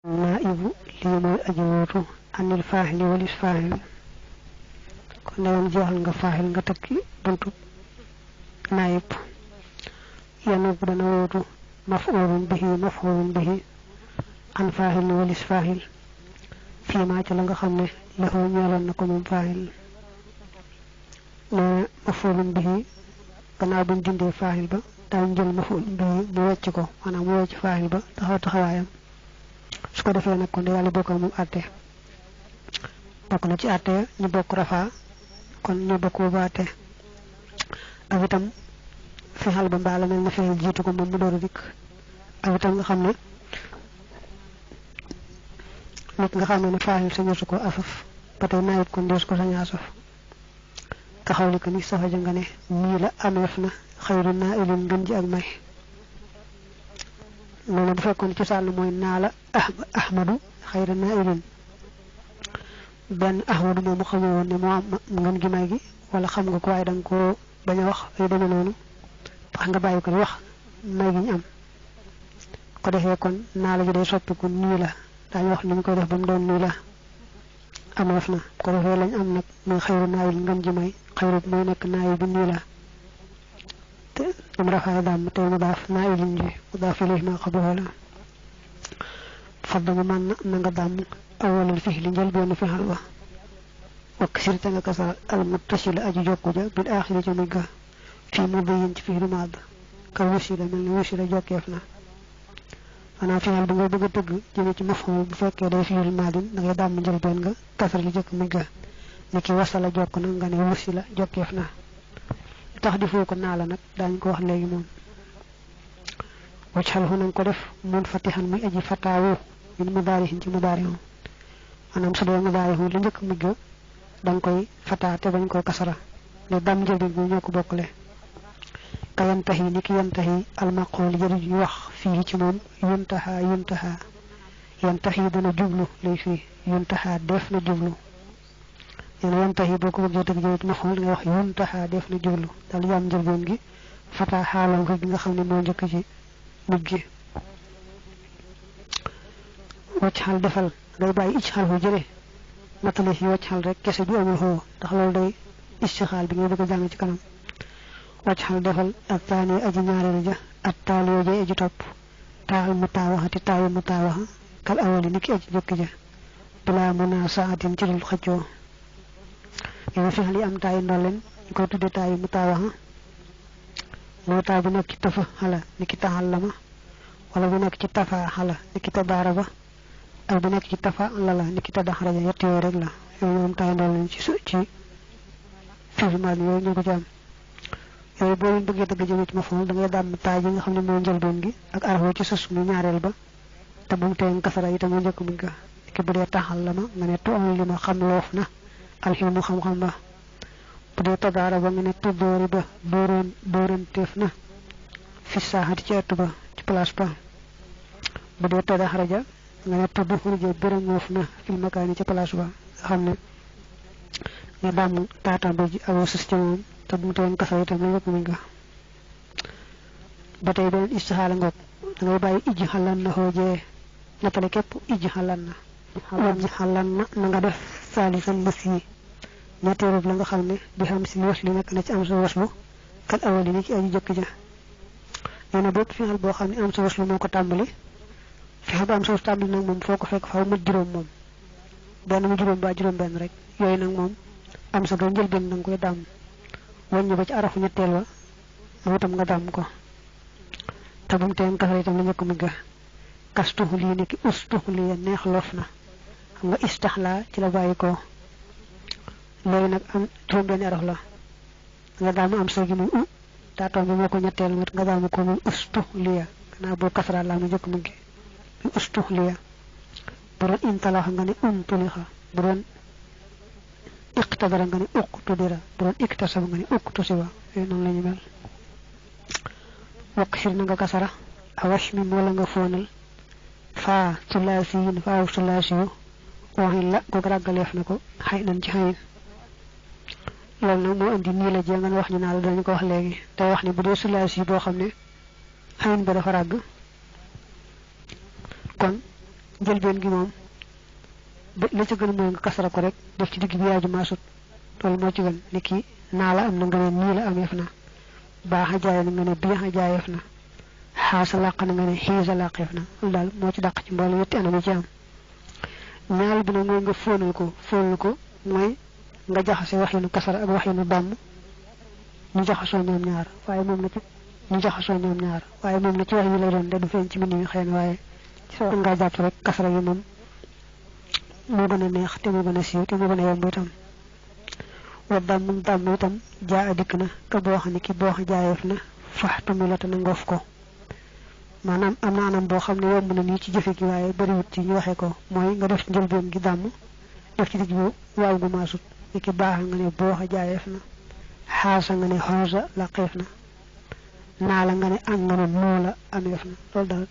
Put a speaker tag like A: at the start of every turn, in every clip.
A: naibu lii mooy aji wuutu anil faahili walis faahil kon ndegam jeexal nga faahil nga takki buntu naayib yanubu dana wuutu maf'ulun bihi an faahil walis faahil fii maa ci la nga xam ne laxoo ñeeloon na ko moom faahil nee maf'ulun bihi gannaaw buñ dindee faahil ba daañu jël maf'ulun bihi mu wecc ko maanaam mu wecc faahil ba taxawaayam su ko defee nag kon yàlla bokk moom àtte bokk na ci àtte ñu bokk rafa kon ñu bokk baate ak itam fexal ba mbaa la mel na fexal jiitu ko moom mu door a dikk ak itam nga xam ne nit nga xam ne faahil sañu su ko asaf ba tey naayit kon dees ko saña asaf taxaw li ko ni safa ja nga ne nii la ameef na xayru naa ilin ngën ji ak may loolu bu fekkoon ci sàll mooy naa la ahmadu xayra naa ilin benn ahmadu moomu xamoo woon ne moo am ngën gi may gi wala xam nga ko waaye danga ko bañ a wax ay demee noonu tax nga bàyyi ko di wax may gi ñu am ko defee kon naa la ji day soppiku nii la daañu wax ni ñu koy def ba mu doon nii la ameef na ko defee lañ am nag muy xayru naa ilin ngën ji may xayru mooy nekk naa yi bi nii la te dam rafaay daam te mu daaf naa ilin ji mu daaf ilayhi ma xabuha la faddamu man na nga daam awalal fihli njël benn fihal ba wakk sirte nga kasal al muttasila aji jokku ja bil aaxiri ca mujj ga fii mu bayin ci fihlu maad ka wusila mel ni wusila jokkeef na maanaam fihal bi nga bëgg a tëgg jëme ci mafhum bu fekkee day fihlu maadin da ngay daam njël benn nga kasal li jëkk mujj ga ni ki wasala jokk na nga ne wusila jokkeef na tax di foo ko naa la nag daañu ko wax léegi moom wacc xal xu nañ ko def mun fatixan muy aji fataawu min mudaarihin ci mudaarihu maanaam su dee mudaarihu li njëkk mujj danga koy fataa te bañ koy kasara ne dam njëlbeen bi ñoo ko bokkale ka yantahi ni ki yantahi almaqool jëri ñu wax fii ci moom yuntaha yantahi dana jublu lay fii yuntaha def na jublu yéen yantahi boo ko bëggee dëgg jëwit maf'ul ngay wax yuntaha def na jublu dal yam njëlbeen gi fataa xaalal ko gi nga xam ne moo njëkk ci mujj gi wacc xal defal day bàyyi icc xal fu jële matale si wacc xal rek kese bi amul xoo ndax loolu day istixaal bi ngay bëgg a jàng ci kanam wacc xal defal ak taani aji ñaareelu ja ak taaliyo ja aji topp taal mutaawaxa te taayu mutaawaxa kal awali ni ki aji jëkk ja bilaa munasaatin ci dul xëccoo yow fi xal yi am taayu ndolleen ñu koy tudde taayu mutaawaxa mooy taay bu nekk ci tafa xala ni ki taxallama wala bu nekk ci tafa xala ni ki tabaaraba ak bu nekk ci tafa lala ni ki tadaxraja yett yooyu rek la yooyu moom taay ndool lañ ci fiimaal yooyu ñu ko ci am yooyu boo leen bëggee dëgg jëme ci maf'ul da ngay dàmm taay yi nga xam ne moo njëlbeen gi ak arafoo ci sus mu ñaareel ba te bu mu teen kasara itam mu njëkk muñ ga ki bu dee taxallama nga ne tu am li ma xam loof na alxilmu xam-xam ba bu dee tabaaraba nga ne tuddoori ba dóoranteef na fi saaxati ci ëtt ba ci place ba bu dee tadaxraja nga ne tudd xurja bërëngoof na fil makaani ci place ba nga xam ne nga dàmm taatambe ji aw sus ca moom te bu mu teen kasara itam la njëkk muñ ga ba tey beneen istixaala ngoog da ngay bàyyi ijji xalan na xoojee nattale képp ijji xalan na nga def saalisan mas yi ñetteelu la nga xam ne bi xam si was li nekk na ci am sa waslu kal awali ni ci aji jëkk ja nee na bépp fexal boo xam ne am sa waslu moo ko tàmbali fexe ba am sa waslu tàmbali nag moom foo ko fekk faaw mat juróom moom benn mu juróom ba juróom benn rek yooyu nag moom am sa ga njëlbeen na nga koy dàmm wàññi ba ci arafu ñetteel wa moom itam nga dàmm ko te bu mu teen kasara itam la njëkk mu ga kastuxu lii nekki ustuxu lii neex loof na xam nga istaxlaa ci la bàyyi ko léegi nag am juróom benn araf la nga daal mu am sa gi muy taatoom bi moo ko ñetteel mat nga daal mu ko muy ustu liya gannaaw boo kasara laa mu njëkk mu ngi muy ustu liya bu doon intalaxa nga ne untulixa bu doon iqtadara nga ne uqtudira bu doon iktasaba nga ne uqtusiba yooyu noonu la ñu mel wakk sir na nga kasara awash min wala nga foonal faa sulaasiyin faaw sulaasiyu waxin la ko raggaleef na ko xay nañ ci xayin loolu nag moo indi nii la jee nga ne wax ñu naa la dañu ko wax léegi te wax ni bu dee sulaasi boo xam ne xayin ba dafa ràgg kon jël ben gi mom la ci gën moy nga kasara ko rek def ci digg bi yaaju masut tol mo ci gën niki na la am na nga ni la amef na baaxa jaay na nga ne biixa jaayef na xaasa laq na nga ne xiisa laqef na dal mo ci dàq ci mbol yetti anam ci am ñaal bi na moy nga fonul ko moy nga jaxase waxinu kasara ak waxinu dam ñu jaxaso ñoom ñaar waye mom la ci ñu jaxaso ñoom ñaar waye mom la ci wax yi lay doon de du feñ ci mini xeyna waye ci so nga japp rek kasara yi mom mo gëna neex te mo gëna siiw te mo gëna yomb itam wa dam itam jaa dik na ka bo xani ki bo jaayef na faxtu mi la tan ngof ko manam amna anam bo xamne yomb na ni ci jëfe gi waye bari wut ci ñu waxe ko moy nga def njël bëm gi dam def ci digg bu waaw gu maasut ki baax nga ne bo jaayef na xaasa nga ne xosa laqef na naala nga ne ang nga ne noola amef na lol dal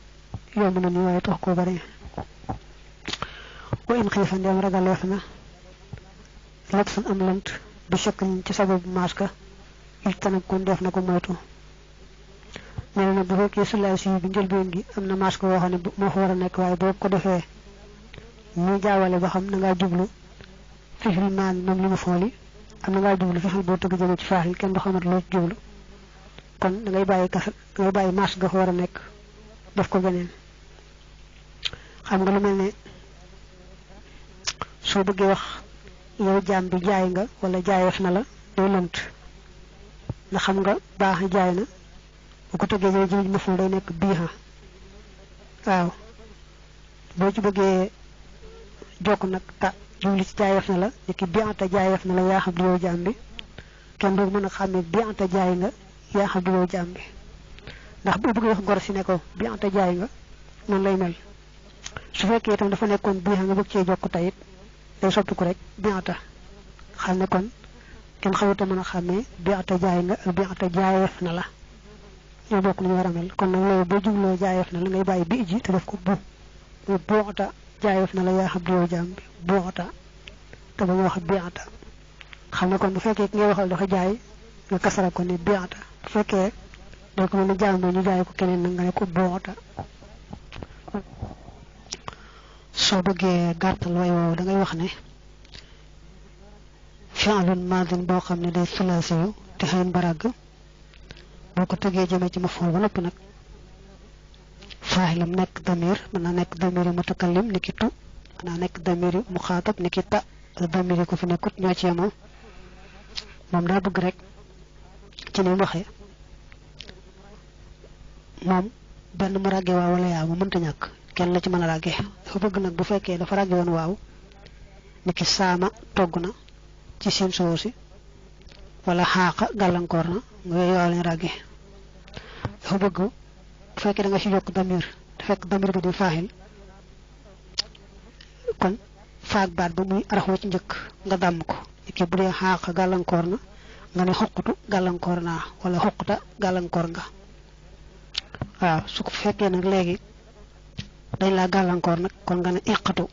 A: yomb na ni waye tax ko bari ko in xifa ndem ragalef na lak san am lant bi shakk ci sababu maska iltanab kon def na ko moytu neena bu fekkee sulasi bi njël ben gi amna maska wo xane mo fa wara nek waye bo ko defé ñu jaawale ba xam na nga jublu fihil man mom li mu fooli am na nga jublu fihil bo tëgg jëme ci faahil kenn du xamat lo jublu kon da ngay bayyi kas ngay bayyi mas ga fa wara nek def ko benen xam nga lu melni so bëgge wax yow jaam bi jaay nga wala jaayef na la day lënt na xam nga baax jaay na bu ko tëggee ñëw jël ma fu day nekk biiha waaw boo ci bëggee jokk nag ta jubli ci jaayef na la niki bianta jaayef na la yaa xam yow jaam bi kenn du mën a xàmmee bianta jaay nga yaa xam yow jaam bi ndax bu bëggee wax gor si ne ko bianta jaay nga noonu lay mel su fekkee itam dafa nekkoon biiha nga bëgg cee jokk tayit day soppi ko rek biata xamne kon ken xawata mëna xamé biata jaay nga ak biata jaayef na la ñu bokku ñu wara mel kon nak lay bo jumlo jaayef na la ngay bayyi bi ji te def ko bu biata jaayef na la ya xam do jambi biata te ba wax biata xamne kon bu fekke ngay waxal dafa jaay nga kasara ko ni biata bu fekke do ko mëna jambo ñu jaay ko keneen nga ne ko biata so bëggee gàttal way woow da ngay wax ne fi'lun madin boo xam ne day sulasi yu te xëyn barag boo ko tëggee jëme ci maf'ul ba noppi nag faa'ilam nekk damir mën na nekk damiri mutakallim niki tu mën na nekk damiri muxaatab niki ta damiri ko fi nekkut ñoo ci yemoo moom daa bëgg rek ci ni waxe moom benn mu ràgge waa wala yaa mu mënta ñàkk kenn la ci mëna ragge dafa bëgg nak bu fekkee dafa ragge won waaw niki sama togna ci seen soosi wala xaaqa galankor na nga yow leen ragge dafa bëgg bu fekkee da nga ci yokk damir da fekk damir bi di faahil kon faak baat ba muy araxoo ci njëkk nga dam ko niki bu dee xaaqa galankor na nga ne xoqutu galankor na wala xoquta galankor nga waaw su ko fekkee nak léegi dañ la galankor nak kon nga ne iqatu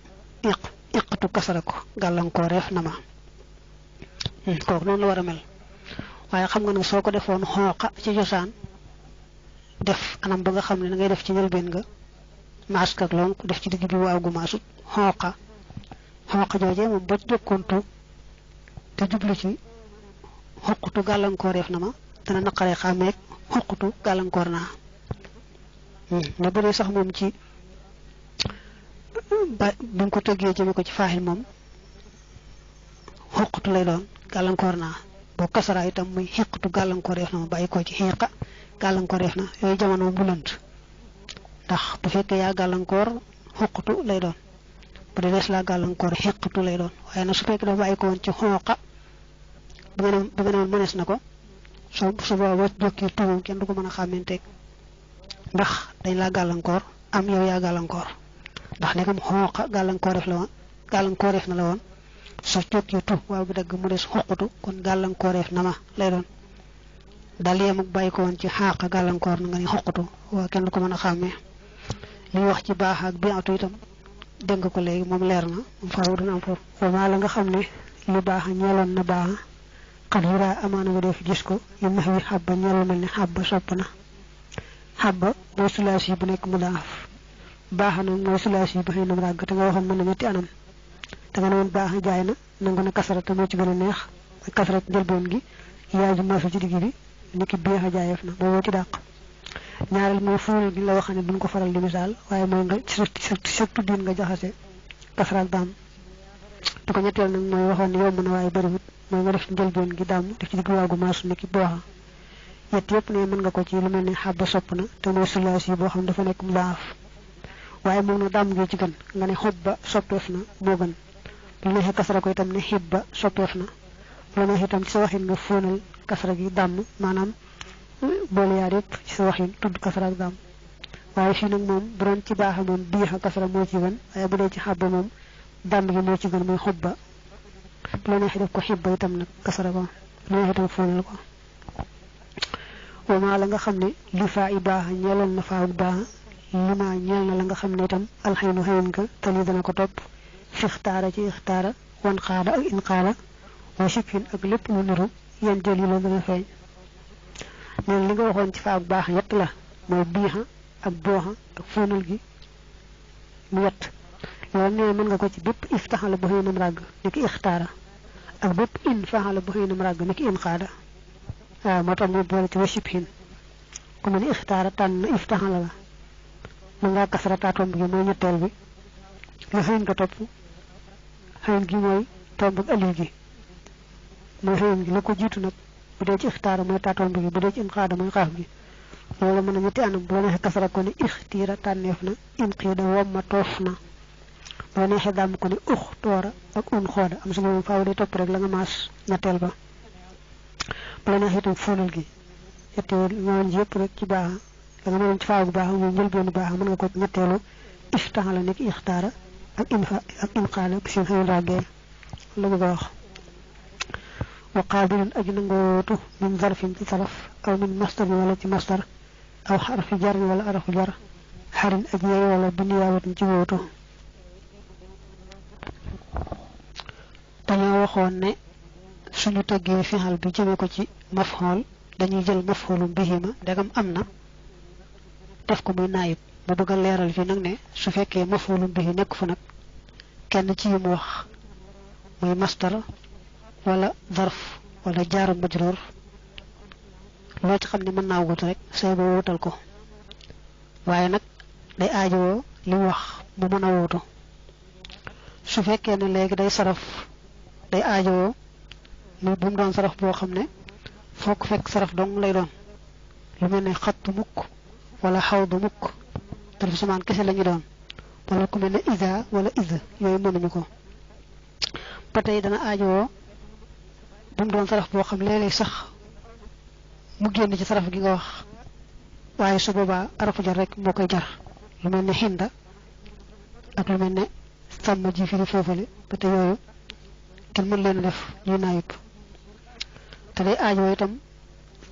A: kasara ko galankor ref na ma ko non la wara mel waye xam nga ne soko defoon xoqa ci josaan def anam ba nga xam ne ngay def ci ñël ben nga mask ak lonk def ci digg bi waaw gu maasut xoqa jooje moom ba jokkontu te jublu ci xoqutu galankor ref na ma dana naqare xameek xoqutu galankor na na bu sax moom ci bu ko tëggee jëme ko ci faahil moom xoqtu lay doon galankor na bo kasara itam muy xiqtu galankor def na bàyyi ko ci xiqa galankor def na yooyu jamono bu lënt ndax bu fekkee yaa galankor xoqtu lay doon bu dee des la galankor xiqtu lay doon waaye nag su fekkee dafa bàyyi ko woon ci xoqa ba nga ne mënees na ko su booba jokki tuum kenn du ko mën a xàmmanteeg ndax dañ la galankor am yow yaa galankor ndax nekam xoqa galankor def na la woon so jokki tu waaw bi dagg mu des xoqutu kon galankor def na ma lay doon dal yam ak bàyyi ko woon ci xaaqa galankor na nga ni xoqutu waa kenn du ko mën a xàmmee li wax ci baax ak biatu itam dégg ko léegi moom leer na moom faaw dina am foofu wama la nga xam ne lu baax ñeeloon na baax xad yura amaana nga def gis ko yu max wi xabba ñeelu mel ni xabba sopp na xabba boo sulaasi bu nekk mu daaf baaxa nag mooy sulaasi ba xëy nam ràgg te nga waxoon mën na ñetti anam te nga ne woon baaxa jaay na nangu na kasara te moo ci gën a neex ak kasara njëlbeen gi yaay ji maasu ci digg bi ni ki beexa jaayeef na booboo ci dàq ñaareel mooy fuul gi la wax ne duñ ko faral di misaal waaye mooy nga sa tuddin nga jaxase kasara ak daam te ko ñetteel nag mooy waxoon ne yomb na waaye bëriwut mooy nga def njëlbeen gi daam def ci digg waagu maasu ni ki booxa yett yëpp ne mën nga ko ci lu mel ne xabba sopp na te mooy sulaas yi boo xam dafa nekk mu laaf waaye moom nag daam gi ci gën nga ne xobba soppeef na moo gën lu neexee kasara ko itam ne xibba soppeef na lu neex itam ci sa waxin nga fóonal kasara gi damm maanaam boole yaar yëpp ci sa waxin tudd kasara ak damm waaye fii nag moom bu doon ci baaxa moom biixa kasara moo ci gën waaye bu dee ci xabba moom damm gi moo ci gën muy xobba lu neex def ko xibba itam nag kasara ko lu neex itam fóonal ko wama la nga xam ne li faa i baaxa ñeeloon na faa baaxa li ma ñeel na la nga xam ne itam alxaynu xëyin ka tali dana ko topp fi ixtaara ci ixtaara wan xaada ak in xaada wa sibhin ak lépp lu niru yan jël yi la gën a feeñ neen li nga waxoon ci faa baax yett la mooy biixa ak booxa ak fóonal gi mu yett loolu nee mën nga ko ci bépp iftaxala bu xëynam ràgg ni ki ixtaara ak bépp in faxala bu xëynam ràgg ni ki in xaada waaw moo tax mu boole ci wa sibhin ku mel ni ixtaara tànn na iftaxala la mën ngaa kasara taatomb gi mooy ñetteel bi nga xëyn nga topp xëyn gi mooy tomb ak alif gi mooy xëyn gi la ko jiitu nag bu dee ci ixtaara mooy taatomb gi bu dee ci in xaada mooy xaaf gi loolu mën a ñetti anam bu la neexee kasara ko ne ixtiira tànneef na in xiida womma toof na bu la neexee dàmm ko ne ux toora ak un xooda am suñu moom faaw day topp rek la nga maas ñetteel ba bu la neexee itam fóonal gi yetti ñooñ ji yëpp rek ci baaxa da nga mënoon ci faagu baax muy njëlbeenu baax mën nga ko ñetteelu iftaxala nekk ixtaara ak in xaala bi seen xëy ràggee la bëgg a wax wa qaabilun aji nangootu min zarfin ci saraf aw min mastar wala ci mastar aw xarfi jar wala arafu jar xarin aji yey wala bi niyaawatin ci wóotu dañoo waxoon ne suñu tëggee fixal bi jëme ko ci mafxool dañuy jël mafxoolum bihima ndegam am na def ko muy naayib ba bëgg a leeral fi nag ne su fekkee mafulum bihi nekk fa nag kenn ci yi mu wax muy mastar wala zarf wala jaaru majruur loo ci xam ne mën naa wut rek say ba wutal ko waaye nag day aajowoo li mu wax mu mën a wutu su fekkee ne léegi day saraf day aajowoo mu bu mu doon saraf boo xam ne foo ko fekk saraf dong lay doon lu mel ne xattu mukk wala xawdu mukk tarfu samaan kese la ñu doon wala ku mel ne isa wala isa yooyu mënuñu ko ba tey dana aajowoo bu mu doon saraf boo xam léeg-léeg sax mu génn ci saraf gi nga wax waaye su boobaa arafu jar rek moo koy jar lu mel ne xinda ak lu mel ne sàmm ji firi foofale ba tey yooyu kenn mën leen def ñuy naayib te day aajowoo itam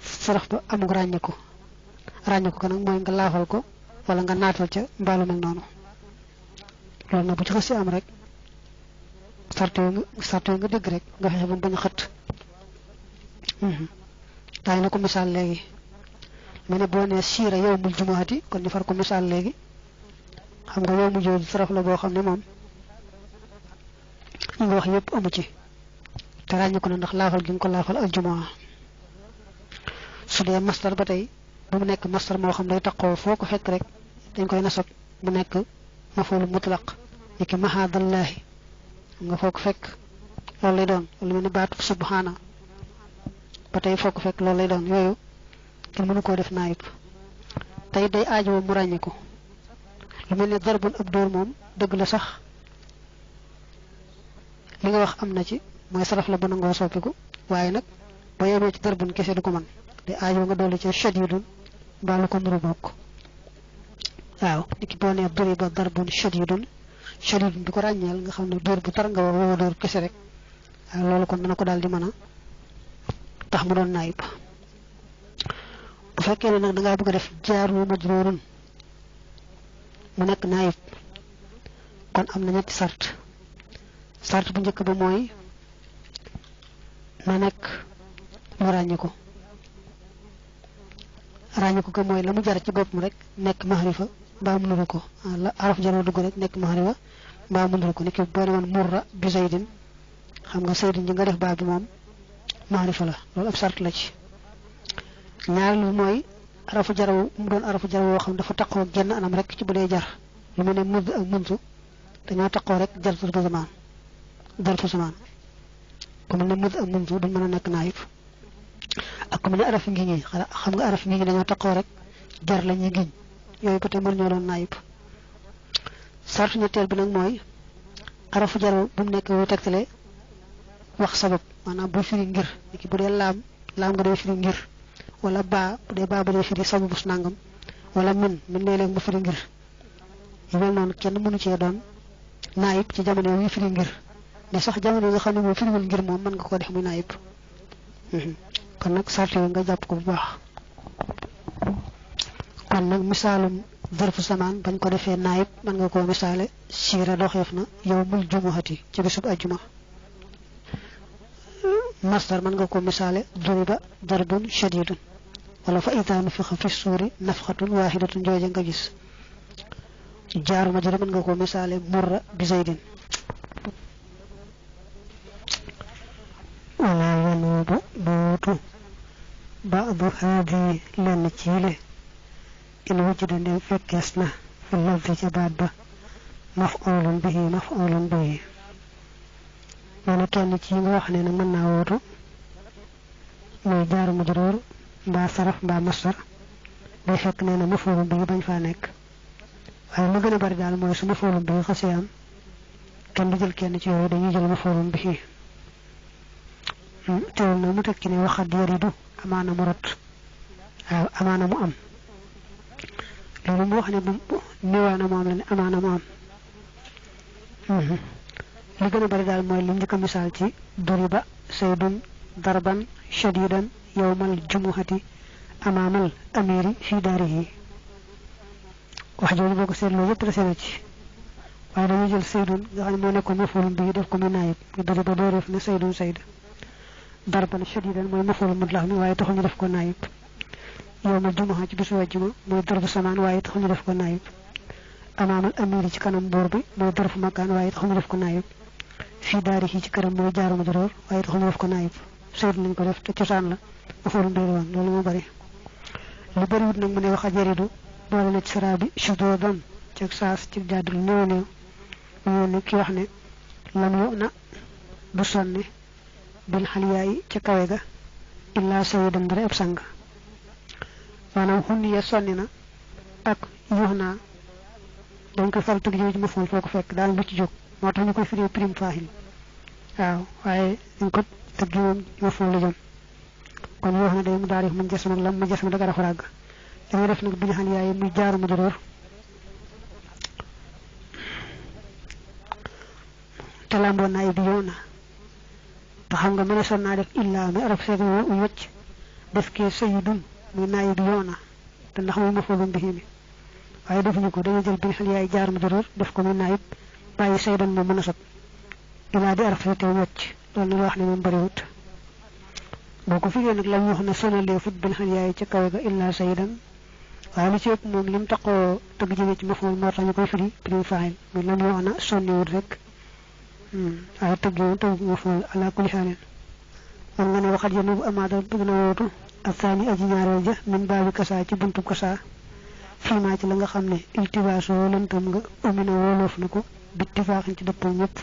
A: saraf ba amug ràññiku ko nag mooy nga laafal ko wala nga naatal ca mbaalu mel noonu loolu nag bu ci xësi am rek sarte nga dégg rek nga fexe ba mu bañ a xët daañu la ko misaal léegi mu ne boo nee siira yawmul jumuati kon ñu far ko misaal léegi xam nga yow mu jooju saraf la boo xam ne moom ñu nga wax yëpp amu ci te ràññi ko na ndax laafal gi nga ko laafal al jumaa su dee mastar ba tey bu mu nekk mastar moo xam day taqoo foo ko fekk rek dañ koy nasab mu nekk mafoolu mutlaq ni ki mahadallahi xam nga foo ko fekk loolu lay doon lu mel ne baatu subhana ba tey foo ko fekk loolu lay doon yooyu kenn mënu koo def naayib tey day aajowoo mu ràññiku lu mel ne darbun ab dóor moom dëgg la sax li nga wax am na ci mooy saraf la bu nangoo soppiku waaye nag ba yemee ci darbun kese du ko mën day aajowoo nga dolli ci shadidun mbaa lu ko nuru bokk waaw niki boo nee duriba darbun shadidun bi ko ràññeel nga xam ne dóor bu tar nga wax woo dóor kese rek waaw loolu kon dana ko daal di mën a tax mu doon naayib bu fekkee ne nag da ngaa bëgg a def jaaru majruurun mu nekk naayib kon am na ñetti sart bu njëkk ba mooy na nekk lu ràññiku ko mooy la mu jar ci boppam rek nekk mahrifa ba mu nuru ko la araf jaro dugg rek nek mahrifa ba mu nuru ko nek bo won murra bi zaidin xam nga saydin ji nga def ba bi mom mahrifa la lolu ab sart la ci ñaar lu moy arafu jaraw mu doon arafu jaraw wo xam dafa takko genn anam rek ci budé jar lu melni mud ak munzu dañoo takko rek jarfu zaman darfu zaman ko melni mud ak munzu du mëna nek naayib ak ko melni araf ngi ñi xam nga araf ngi dañoo takko rek jar lañuy giñ yoy ko té mën ñoo doon naayib sartu ñettel bi nak moy arafu jaraw bu nek wu tektale wax sabab manam bu firi ngir ki budé lam nga do firi ngir wala ba budé ba budé firi sababu nangam wala min lélé mu firi ngir yel non kenn mënu ci doon naayib ci jamono wi firi ngir ne sax jamono nga xamni mo firi wul ngir mom man nga ko def muy naayib kon nak sartu nga japp ko bu baax kon nak misalum zarfu zaman bañ ko defé naayib man nga ko misalé sira doxef na yawmul jumuhati ci bisub aljuma masdar man nga ko misalé duriba darbun shadidun wala fa idha nufikha fi suri nafkhatun wahidatun jooje nga gis jaaru majra man nga ko misalé murra bi zaidin wala yanubu butu ba'du hadi lan ciile in wujida ndem fekkes na fi lafzi ci baat ba maf'ulun bihi mana kenn ci nga wax ne mën na wotu moy jaaru majrur ba saraf ba masdar day fekk ne maf'ulun bihi bañ fa nek waye lu gëna bari dal moy su maf'ulun bihi xassiyam kenn du jël kenn ci yoy dañuy jël maf'ulun bihi teewul na mu tekki ne waxat yaridu amana mu rot amana mu am lolu mu wax ne bu niwana mo am la ne amana mu am li gëna bari dal moy li ñëk misal ci duriba saydun darban shadidan yawmal jumuhati amamal amiri fi darihi wax jooju boko seetlu yépp la seen ci waaye dañu jël saydun nga xam ne moo nekkoon mafulun bi def ko mu naayib ñu duriba doo def ne saydun sayd darban shadidan mooy mafulun mudlax mi waaye taxu ñu def ko naayib yawmal jumuha ci bisu wajjuma mooy darbu samaan waaye taxu ñu def ko naayib amamal amiri ci kanam buur bi mooy darfu makaan waaye taxu ñu def ko naayib fi darihi ci këram mooy jaaru majrur waaye taxu ñu def ko naayib sayd nañ ko def te cosaan la mafulun bi woon loolu moo bari lu bari wut nag mu ne waxa jaridu boole na ci sarabi shudodan ci saas ci jaadul néew néew ñu ne ki wax ne lam yu na du sonni bil xaliyaay ci kawe ga illa sayyidan dara ab sang maanaam xunni ya sonni na ak yuux naa dañ ko fal tëg jooju maful foo ko fekk daal lu ci jóg moo tax ñu koy firee prime faahil waaw waaye dañ ko tëg moom maful la jëm kon yoo xam ne day mu daari mu jess lam mu jess da gara farag dañu def nak biñu xal yaay muy jaaru mu doror talambo nay bi yona ta xam nga mëna sonna def illa ma arab sey mu wacc def ke sayyidun muy nay bi yona te ndax mu mafulun bihi mi waye defuñu ko dañu jël biñu xal yaay jaaru mu doror def ko muy nayib bayyi saydan mo mëna sot ila di arab sey te wacc loolu wax ni mo bari wut boko fi nak lañ wax na sonale fut bil xal yaay ci kaw ga illa saydan waye lu ci ëpp mom lim taxo tëgg jëme ci maful mo tax ñu koy firi prime fa'il mi lañ wax na sonni wut rek ay tëgg taw maful ala kulli halin man nga ne waxat yenu amada bëgg na wotu afani aji ñaarel ja min baabi kasa ci buntu kasa fi ma ci la nga xamne iltibaso lantam nga umina wolof nako bittifaaxin ci depp ñepp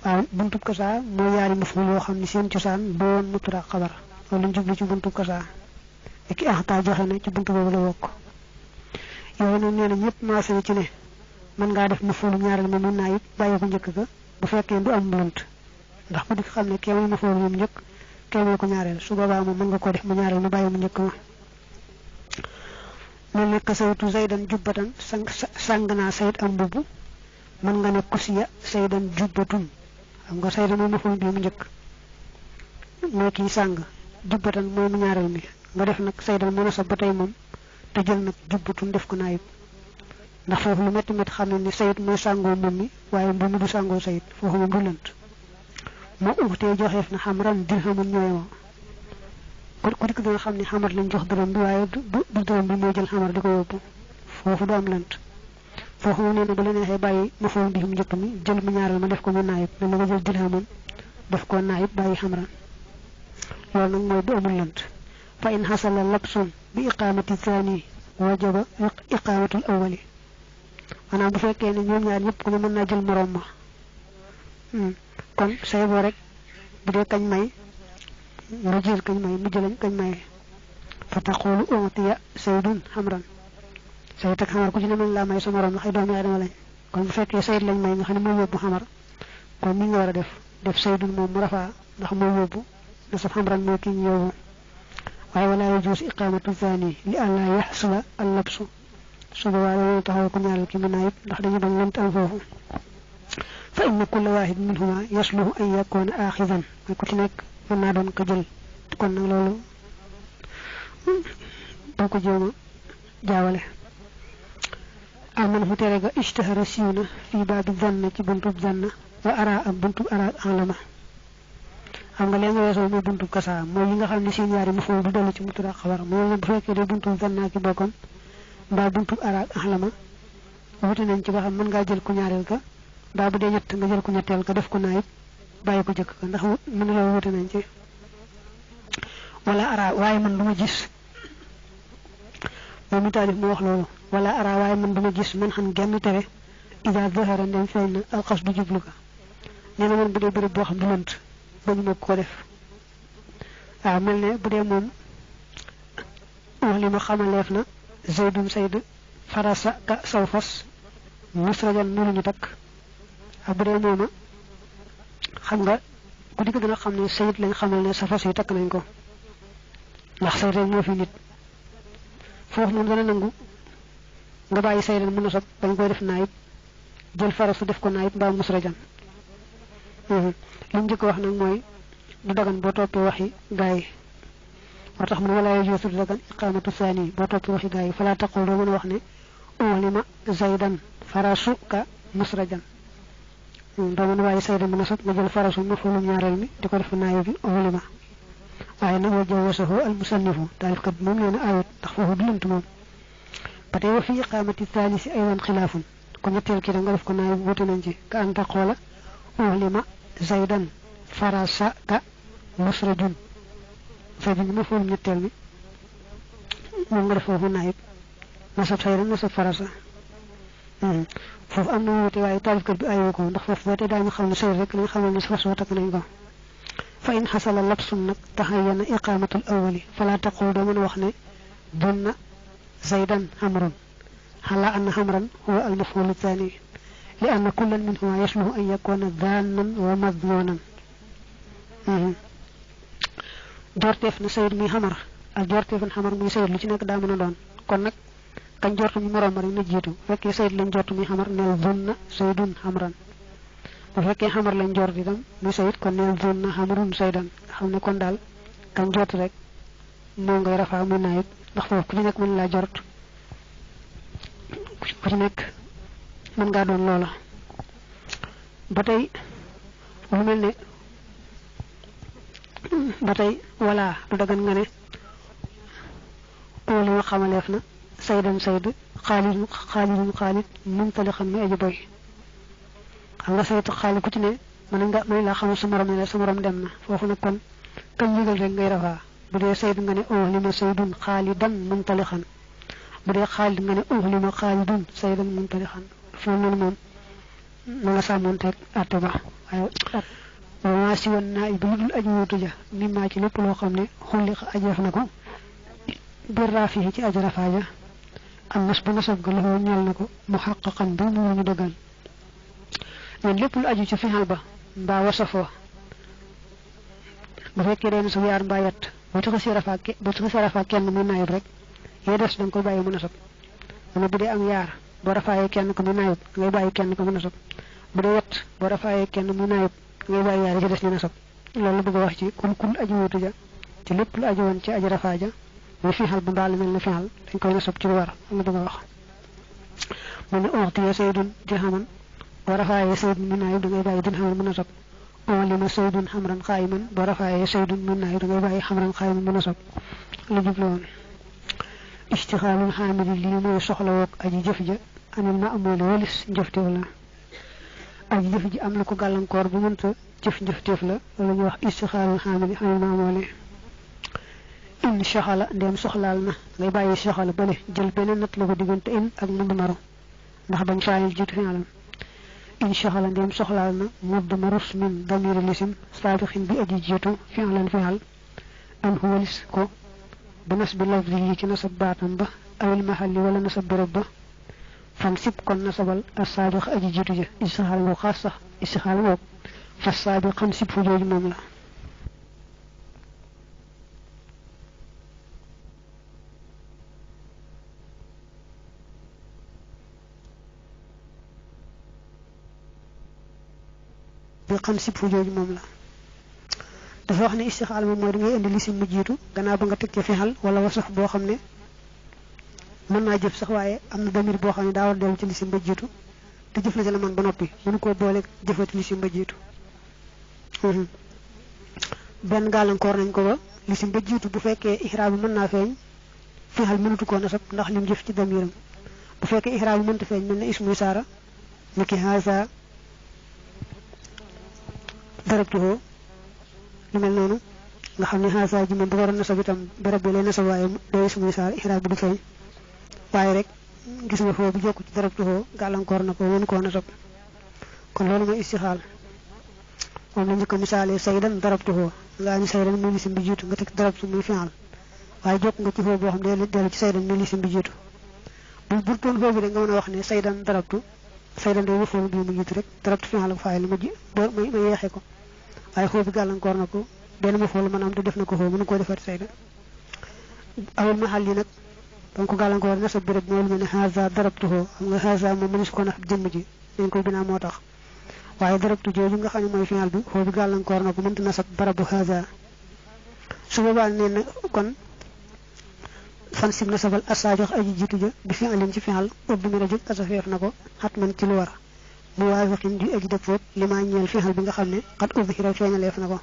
A: waaw buntu kasa mo yaari maful yo xamni seen ciosan doon mutra xabar wala jublu ci buntu kasa ak ahta joxe ne ci buntu bobu la wok yow na neena ñepp ma sene ci ne man nga def maful ñaaral mo mën naayib baye ko ñëk ga bu fekke du am blunt ndax ko dik xamne keewul maful ñum ñëk keewul ko ñaaral su baba mo mën nga ko def mu ñaaral mu baye mu ñëk ma nek sawtu zaidan jubbatan sangna sayyid am bubu man nga ne kusiya sayyidan jubbatun am nga sayyidan mo maful bi mu ñëk mo ki sang jubbatan mo mu ñaaral mi nga def nak sayyidan mo na sa batay mom te jël nak jubbatun def ko naayib ndax fofu lu metti met xamne ni sayyid mo sango mom mi waye mom du sango sayyid fofu mom du lent mo uté joxef na xamran dirhamun ñoyama ko dik do xamni xamar lañ jox dërëm bi waye du dërëm bi mo jël xamar diko yobbu foofu du am lant foofu mu nee na bu la neexee bàyyi mafoon bi mu njëkk mi jël mu ñaareel ma def ko mu naayib mel na nga jël dirhaman def ko naayib bàyyi xamran loolu nag mooy bu amul lant fa in xasala labsun bi iqaamati thani wajaba iqaamatul awwali maanaam bu fekkee ne ñoom ñaar ñëpp ku ne mën naa jël morom ma kon say boo rek bu dee kañ may nga jël kañ may mu jëlañ kañ may fa taqulu utiya saydun xamran sayid ak xamar ku ci ne mën laa may sa morom ndax ay doomi aadama lañ kon bu fekkee sayid lañ may nga xam ne mooy yóbbu xamar kon ni nga war a def saydun moom mu rafaa ndax mooy yóbbu na sa xamran mooy kii ñu yóbbu waaye wala yajuus iqaamatu thani li an laa yaxsula al labsu su boobaa la taxaw ko ñaaral ki mu naayib ndax dañu bañ lent am foofu fa inna kulla waahid minhuma yasluhu an yakuna aaxidan mooy ku ci nekk mën naa doon ko jël kon nag loolu boo ko jéema jaawale aman fu tere ga ishtahara siiw na fii baabi zanna ci buntub zanna wa ara ak buntub ara alama xam nga leen nga weesoo mooy buntub kasaa mooy yi nga xam ne seen yaari mu foofu du dellu ci mutura xabar mooy bu fekkee de buntub zanna ki bokkam mbaa buntub ara alama wuti nañ ci ba xam mën ngaa jël ku ñaareel ka mbaa bu dee ñett nga jël ku ñetteel ka def ko naayib bàyyi ko jëkk ka ndax mën na loolu wuti nañ ci wala ara waaye man duma gis moom mi taalif mu wax loolu wala ara waaye man duma gis man xam genn tere ida zahara ndem feeñ na alxas du jublu ka nee na man bu dee béréb boo xam du lënt ba ñu ma ko def waaw mel ne bu dee moom wax li ma xamaleef na zaydun sayd farasa ka saw fas musrajan mu ñu takk ak bu dee mooma xam nga ku dikk dina xam ne sayid lañ xamal ne sa fas yi takk nañ ko ndax sayid rek moo fi nit foofu moom dana nangu nga bàyyi saydan mu nasab bañ koy def naayib jël farasu def ko naayib mbaa musrajan li mu njëkk wax nag mooy du dagan boo toppee waxi gaa yi moo tax mu ne wala yajuuzu du dagan iqaamatu saani boo toppee waxi gaa yi falaa taqul doo mën a wax ne uhlima zaydan farasu ka musrajan doo mën a bàyyi saydan mu nasab nga jël farasu mafulu ñaareel mi di ko def naayib bi uhlima waaye nag wa jawasahu al musannifu taalifkat bi moom nee na ayut ndax foofu du lënt moom ba tey wa fi iqaamati thaalisi aydan xilaafun ko ñetteel kii da nga def ko naayib wuute nañ ci ka anta xoola uhlima zaydan farasa ka musrajun saydan ma foofu ñetteel mi moom nga def foofu naayib nasab saydan nasab farasa foofu am na wuute waaye taalifkat bi ayoo ko ndax foofu ba tey daañu xam ne sayid rek lañ xamal ne sa fas wa takk nañ ko fa in xasala labsun nag taxayyana iqaamatul awwali fala taqul doo mën a wax ne dunna zaydan xamrun xala anna xamran huwa almafulu thani li anna kullan minhuma yasluhu an yakuna daanan wa madmunan jorteef na sayid muy xamar ak jorteefan xamar muy sayid lu ci nekk daa mën a doon kon nag kañ jortu mi moroom rek na jiitu fekkee sayid lañ jortu muy xamar neel dunna saydun xamran bu fekkee xamar lañ jort itam muy sayid kon neel dunna xamrun saydan nga xam ne kon daal kañ jort rek moo ngay rafaa muy naayib ndax foofu ku ci nekk mën laa jort ku ci nekk mën ngaa doon loola ba tey lu mel ne ba tey wala du dagan nga ne li ma xamaleef na saydan sayd xaalidun xaalid mumtali xam mi aji boy xam nga saytu xaalid ku ci ne mën laa xamal sa morom ne la sa morom dem na foofu nag kon kañ yëgal rek ngay rafaa bu dee sayd nga ne li ma saydun xaalidan mumtali xam bu dee xaalid nga ne li ma xaalidun saydan mumtali xam foofu noonu moom na nga sàmmoonteeg àtte ba waaye waa si woon naa bu dul aji wuutu ja mi maa ci lépp loo xam ne xulli ajeef na ko bir raafi ci aji rafaaja am nas bu nasab ga loxoo ñal na ko mu xaqaqan bi mu ñu dëggal ñun lépp lu aju ci fixal ba mbaa wasafoo bu fekkee dee na sa yaar mbaa yett boo ci xasee rafaa kenn muy naayib rek yee des da nga koy bàyyi mu nasab mu bu dee am yaar boo rafaayee kenn ko muy naayib ngay bàyyi kenn ko mu nasab bu dee yett boo rafaayee kenn muy naayib ngay bàyyi yaar ci des ñu nasab loolu la bëgg a wax ci kul aji wuutu ja ci lépp lu aju woon ci aji rafaaja muy fixal bu mbaa lu mel ne fixal dañ koy nasab ci lu war la bëgg a wax mu ne uxtiya saydun dirhaman boo rafaayee saydun mu naayib da ngay bàyyi dirhaman mu nasab ulima saydun xamran xaayiman boo rafaayee saydun mu naayib da ngay bàyyi xamran xaayiman mu nasab la jublu woon istixaalul xaamili lii mooy soxla woog aji jëf ja anil ma'muli walis njëfteef la aji jëf ji am na ko gàllankoor bu mënta jëf njëfteef la wala ñu wax istixaalul xaamili anil ma'muli in soxala ndem soxlaal na ngay bàyyi soxala bale jël beneen nat la ko diggante in ak mudmaru ndax bañ faayil jiitu fi'lam in soxala ndem soxlaal na mudmarus min damiri lisim saabixin bi aji jiitu fi'lan fi'al an huwalis ko bi nasbi lafzi yi ci nasab baatam ba awil mahalli wala nasab béréb ba fan sib kon nasabal as saabix aji jiitu ja istixaal ngoo xaas sax istixaal ngoog fas saabix xam sib fu jooju moom la bi xam sib fu jooju moom la dafa wax ne istixaal moom mooy da ngay indi lisim mu jiitu gannaaw ba nga teg ca fixal wala wasaf boo xam ne mën naa jëf sax waaye am na damir boo xam ne daa war dellu ci lisim ba jiitu te jëf la ca la man ba noppi mënu koo boole jëfati lisim ba jiitu benn gàllankoor nañ ko ba lisim ba jiitu bu fekkee ihraab bi mën naa feeñ fixal mënatu koo nasab ndax lim jëf ci damiram bu fekkee ihraab bi mënta feeñ mel ne ismu isaara ni ki haza darabtuhu lu mel noonu nga xam ne haasa ji moom bu ko waroon nasab itam barab bi lay nasab waaye day ismu isaara ihraab bi du feeñ waaye rek gis nga foofu bu jokk ci darabtuhu gàllankoor na ko mënu koo nasab kon loolu mooy istixaal moom la njëkk a misaalee saydan darabtuhu ngaa ni saydan muy lisim bi jiitu nga teg darabtu muy fi'al waaye jokk nga ci foofu boo xam ne dellu ci saydan muy lisim bi jiitu bu burtoon foofu rek nga mën a wax ne saydan darabtu saydan day wëfoon bi mu jiitu rek darabtu fi'al ak faa'il ma yeexee ko waaye foofu gàllankoor na ko benn ma foolu mën am te def na ko foofu mënu koo defar sayda awul mahal yi nag ba ko gàllankoor nasab bi rek moo lu mel ne haza darabtuhu xam nga haza moom mënu si ko nax jëmm ji dañ koy binaa moo tax waaye darabtu jooju nga xam ne mooy final bi foofu gàllankoor na ko mënta nasab barabu haza su boobaa nee na kon fan sib nasabal asaajox aji jiitu ja bi fi alin ci final ubbi mi rajug asafeef na ko xat man ci lu war mu waafiqin di aji dëppoog li maa ñeel fixal bi nga xam ne xat ubbi xira feeñaleef na ko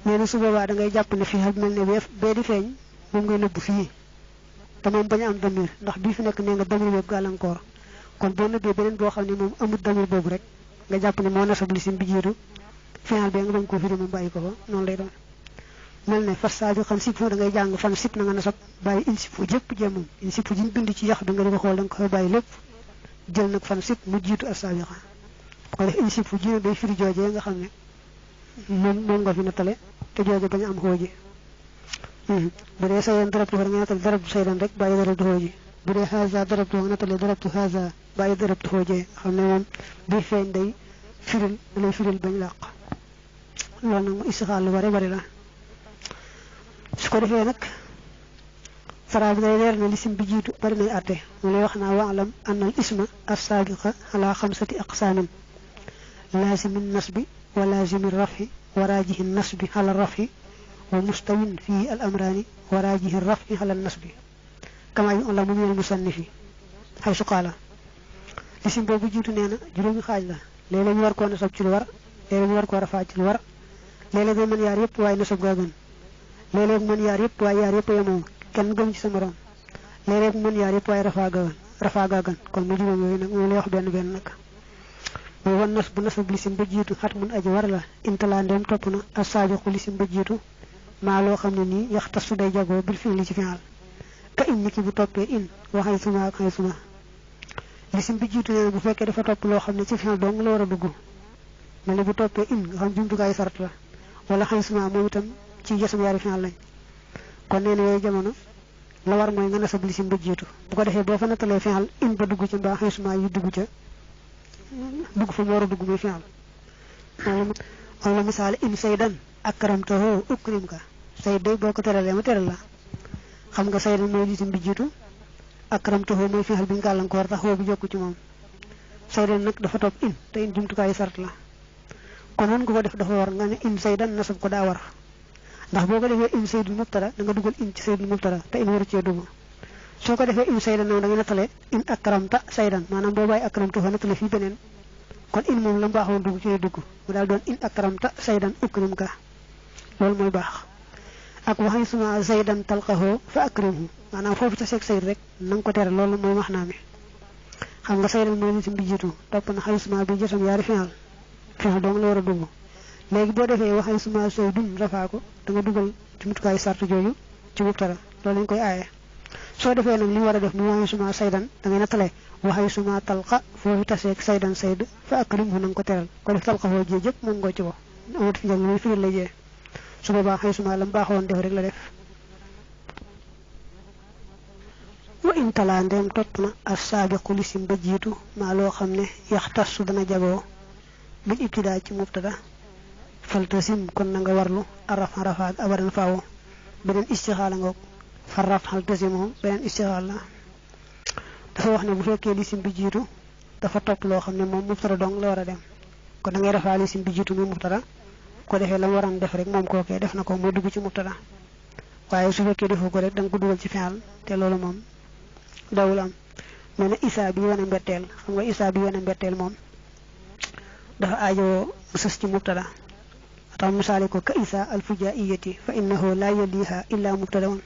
A: nee na su boobaa da ngay jàpp ne fixal bi mel ne bee di feeñ moom ngay nëbb fii te moom bañ a am damir ndax bii fi nekk nee nga damir boobu gàllankoor kon boo nëbbee beneen boo xam ne moom amul damir boobu rek nga jàpp ne moo nasab lisim bi jiitu fixal bee nga bañ koo firi moom bàyyi ko fa noonu lay doon mel ne fas saaju xam sib fu da ngay jàng fan sib na nga nasab bàyyi in sib fu jëpp jéemum in sib fu jiñ bind ci yax bi nga di ko xool da nga ko fa bàyyi lépp jël nag fan sib mu jiitu as-sabiqa bu ko def in sib fu jiitu day firi joojee nga xam ne moom nga fi nattale te jooje bañ a am xooji bu dee saydan darabtu nga nattale darabtu saydan rek bàyyi darabtu xooji bu dee haza darabtu nga nattale darabtu haza bàyyi darabtu xoojee xam ne moom bi feeñ day firil da lay firil bañ làq loolu nag mu istixaal lu bari la su ko defee nag fara bi day leer na lisim bi jiitu bari nay àtte mu lay wax naa waalam anna al isma as-sabiqa ala xamsati aqsaamin laazimi nasbi wa laazimi rafi wa raajihi nasbi ala rafi wa mustawin fii al amraani wa raajihi rafi ala nasbi kama yu'lamu min al musannifi haysu qaala lisim boobu jiitu nee na juróomi xaaj la léeg-léeg ñu war koo nasab ci lu war léeg-léeg ñu war koo rafaa ci lu war léeg-léeg day mën yaar yëpp waaye nasab gaa gën léeg-léeg mën yaar yëpp waaye yaar yëpp yemoo kenn gëm ci sa morom léeg-léeg mën yaar yëpp waaye rafaa gaa gën kon mu juróom yooyu nag moom lay wax benn nag mooy wan nas bu nasab lisim ba jiitu xat mun aji war la intalaa ndeem topp na as saajoxu lisim ba jiitu maa loo xam ne nii yax tas su day jagoo bil fi li ci fi'al ka in niki bu toppee in waxay suma ak xay suma lisim bi jiitu nee na bu fekkee dafa topp loo xam ne ci fi'al dong la war a dugg mel ne bu toppee in nga xam jumtukaay sart la wala xay suma moom itam ci jasam yaari fi'al lañ kon nee na yooyu jamono la war mooy nga nasab lisim ba jiitu bu ko defee boo fa nattalee fi'al in ba dugg ca mbaa xay suma yu dugg ca dugg fa mu war a dugg muy fi'al wala misaal in saydan akramtahu ukrimka say day boo ko teralee ma teral la xam nga saydan mooy lisim bi jiitu akramtahu mooy fi'al bi gàllankoor tax woo bi jokku ci moom saydan nag dafa topp in te in jumtukaayu sart la kon noonu nga ko def dafa war nga ne in saydan nasab ko daa war ndax boo ko defee in saydul mubtada da nga dugal in ci saydul mubtada te in waru cee dugg soo ko defee in saydan noonu da nga nattale in akramta saydan maanaam boo bàyyi akramtahu nattale fii beneen kon in moom la mu baaxoon dugg ci dugg mu daal doon in akramta saydan ukrimka loolu mooy baax ak waxay suma zaydan talqahu fa akrimhu maanaam foofu ca seeg sayd rek na nga ko tere loolu mooy wax naa mi xam nga saydan mooy lisim bi jiitu topp na xay suma bi jotam yaari final dong la war a dugg léegi boo defee waxay suma saydun rafaa ko da nga dugal ci mutukaayu sartu jooju ci mubtada loolu lañ koy aaye soo defee nag li war a def mu waxay suma saydan da ngay nattale waxay suma talqa foofu taseeg saydan sayd fa akrimhu na nga ko teral ko def talqa foo jee jëpp moom ngoo ci ko amut fi njëg muy firil la jee su boobaa xay suma lam baaxoon def rek la def wa in talaa ndeem topp na as-saabiqu lisim ba jiitu maa loo xam ne yaxtassu dana jagoo bil ibtidaa ci mubtada faltasim kon na nga warlu araf rafaak abadan faaw beneen istixaala ngoog farraf faltasimu beneen istixaal la dafa wax ne bu fekkee lisim bi jiitu dafa topp loo xam ne moom mubtada dong la war a dem kon da ngay rafaa lisim bi jiitu muy mubtada ko defee la waran def rek moom kookee def na ko muy dugg ci mubtada waaye su fekkee defoo ko rek da nga ko dugal ci fi'al te loolu moom dawul am mel ne isaa bi wane mbetteel xam nga isaa bi wane mbetteel moom dafa aajowoo sës ci mubtada tax misaale ko ka isaa alfujaiyati fa innahu la yaliha illa mubtadaun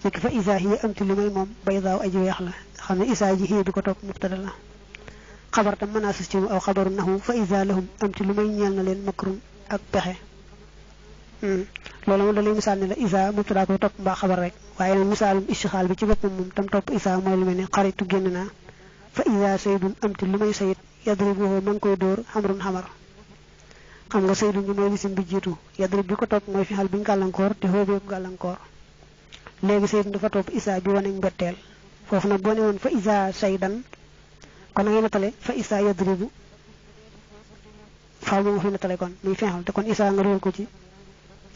A: nekk fa isaa hiya amti lu may moom baydaaw aji weex la xam ne isaa ji hiya bi ko topp mubtada la xabar tam mën naa sës ci mu aw xabaru nahu fa isaa lahum amti lu may ñeel na leen makrun ak pexe loolu moom da lay misaal ne la isa mubtada koy topp mbaa xabar rek waaye nag misaalum istixaal bi ci boppam moom tam topp isa mooy lu mel ne xaritu génn naa fa isa saydun amti lu may sayid yadribuhu ma ngi koy dóor xamrun xamar xam nga saydun bi mooy lisim bi jiitu yadrib bi ko topp mooy fi xal bi ñu gàllankoor te xoobee ko gàllankoor léegi saydun dafa topp isa bi wane mbetteel foofu nag boo ne woon fa isa saydan kon na ngay nattale fa isa yadribu faaw nga fi nattale kon muy fexal te kon isa nga dugal ko ci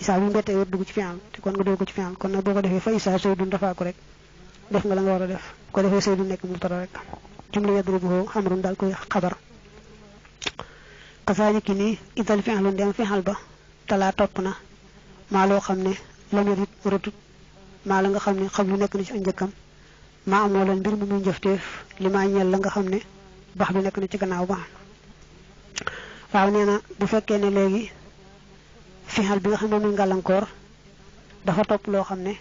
A: isa bu mbettee wër dugg ci fi'al te kon nga dugal ko ci fi'al kon nag boo ko defee fa isa saydun dafaa ko rek def nga la nga war a def ko defee saydun nekk mubtada rek jumla yadribuhu xamrun daal koy xabar kasaaliki ni idal fi'lu ndem fi'al ba talaa topp na maa loo xam ne lam yarit rotut maa la nga xam ne xam lu nekk na ci njëkkam maa amoo leen mbir mu muy njëfteef li maa ñeel la nga xam ne bax bi nekk na ci gannaaw ba waaw nee na bu fekkee ne léegi fi'al bi nga xam ne muy ngàllankoor dafa topp loo xam ne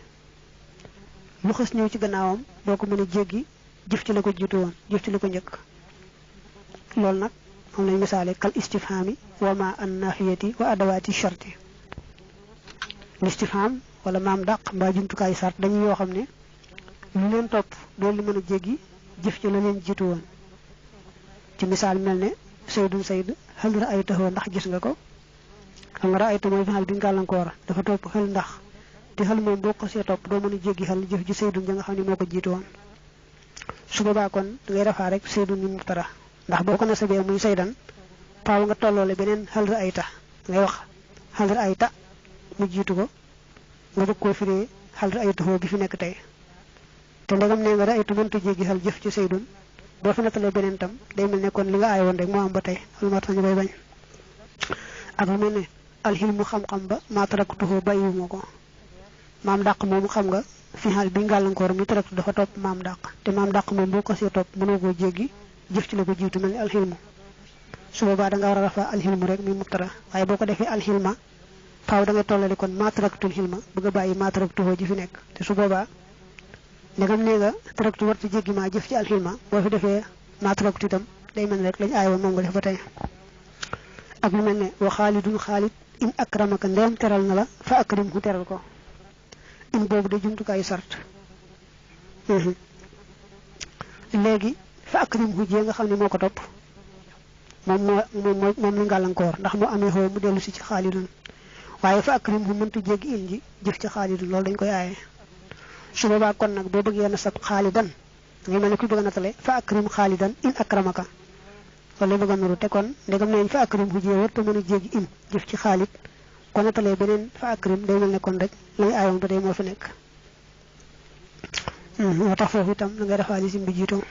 A: lu xës ñëw ci gannaawam doo ko mën a jéggi jëf ci la ko jiitu woon jëf ci la ko njëkk loolu nag moom lañ misaale kal istifhami wa ma an nafiyati wa adawaati sharti listifham wala maam dàq mbaa jumtukaayu sart dañuy yoo xam ne lu leen topp doo li mën a jéggi jëf ci la leen jiitu woon ci misaal mel ne saydun sayd hal ra'aytahu ndax gis nga ko xam nga ra'aytu mooy fi'al bi ngàllankoor dafa topp xel ndax te xel moom boo ko see topp doo mën a jéggi xel jëf ji saydun ja nga xam ne moo ko jiitu woon su boobaa kon da ngay rafaa rek saydun ni mubtada ndax boo ko nasabee muy saydan faaw nga tolloole beneen hal ra'ayta ngay wax hal ra'ayta mu jiitu ko nga bëgg koo firee hal ra'aytahu bi fi nekk tey te ndegam nee nga ra'aytu mënta jéggi xel jëf ci saydun boo fi nattalee beneen tam day mel ne kon li nga aay woon rek moo am ba tey lu moo tax ñu koy bañ ak lu mel ne alxilmu xam-xam ba maa taraktuhu bàyyiwuma ko maam dàq moomu xam nga fi xal bi ngàllankoor mi taraktu dafa topp maam dàq te maam dàq moom boo ko see topp mënoo koo jéggi jëf ci la ko jiitu mel ni alxilmu su boobaa da nga war a rafaa alxilmu rek muy mubtada waaye boo ko defee alxilma faaw da ngay tollale kon maa taraktul xilma bëgg a bàyyi maa taraktuhu ji fi nekk te su boobaa ndegam nee nga taraktu wartu jéggi maa jëf ci alxilma boo fi defee maa taraktu itam day mel rek lañ aay woon moom nga def ba tey ak lu mel ne wa xaalidun xaalid in akramaka ndeem teral na la fa akrimhu teral ko in boobu de jumtukaayu sart léegi fa akrimhu jee nga xam ne moo ko topp moom li ngàllankoor ndax mu amee xoo mu dellu si ci xaalidun waaye fa akrimhu mëntu jéggi in ji jëf ci xaalidun loolu dañ koy aaye su boobaa kon nag boo bëggee na sab xaalidan ngay mel ne kuy bëgg a nattale fa akrim xaalidan in akramaka wala bëgg a nuru te kon ndegam nañ fa akrim hu jee war te mën a jéggi in jëf ci xaalit kon nattalee beneen fa akrim day mel ne kon rek lañu aayoon ba tey moo fi nekk moo tax foofu itam da ngay defaa lisim bi jiitu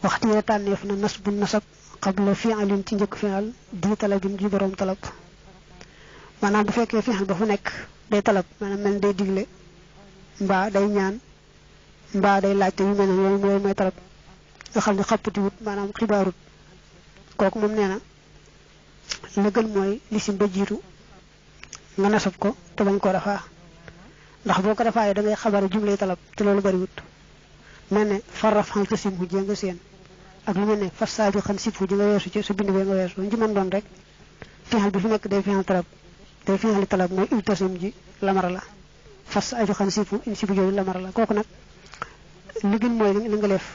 A: waxtu yee tànneef na nas bu nasab qabla fi'alin ci njëkk fi'al di talabin ji borom talab maanaam bu fekkee fi'al ba fu nekk day talab maanaam mel day digle mbaa day ñaan mbaa day laajte yu mel ne yooyu mooy talab nga xam ne xappati wut maanaam xibaarut kooku moom nee na la gën mooy lisim ba jiitu nga nasab ko te bañ ko rafa ndax boko rafa da ngay xabar jumlay talab te lolu bari wut melne faraf hal tasim hu jenga seen ak lu melne fasabi khan sifu ji nga wessu ci sa bind be nga wessu ñu man doon rek fi'al bi fi nek day fi'al talab day fi'al talab moy iltasim ji lamara la fas aju khan sifu in sifu joju lamara la koku nak li gën moy li nga def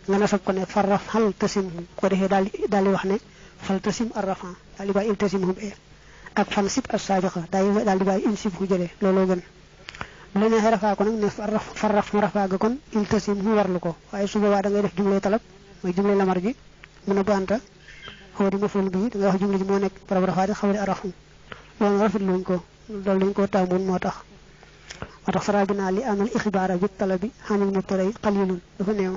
A: nga nasab ko ne faraf hal tasim ko defé dal wax ne fal tasim arrafa dal ba iltasim hum ak fan sib as-sabiqa dal ba in sifu jele lolo gën lu ne rafa ko nak ne faraf rafa ga kon iltasim hu warlu ko waye su boba da ngay def jumlay talab moy jumlay lamar ji mëna banta xodi maful bi da nga wax jumla ji mo nek para rafa di xawli arafu lolu rafet luñ ko dal luñ ko tamun motax motax farabina li amal ikhbara bi talabi hanil mutaray qalilun dafa neew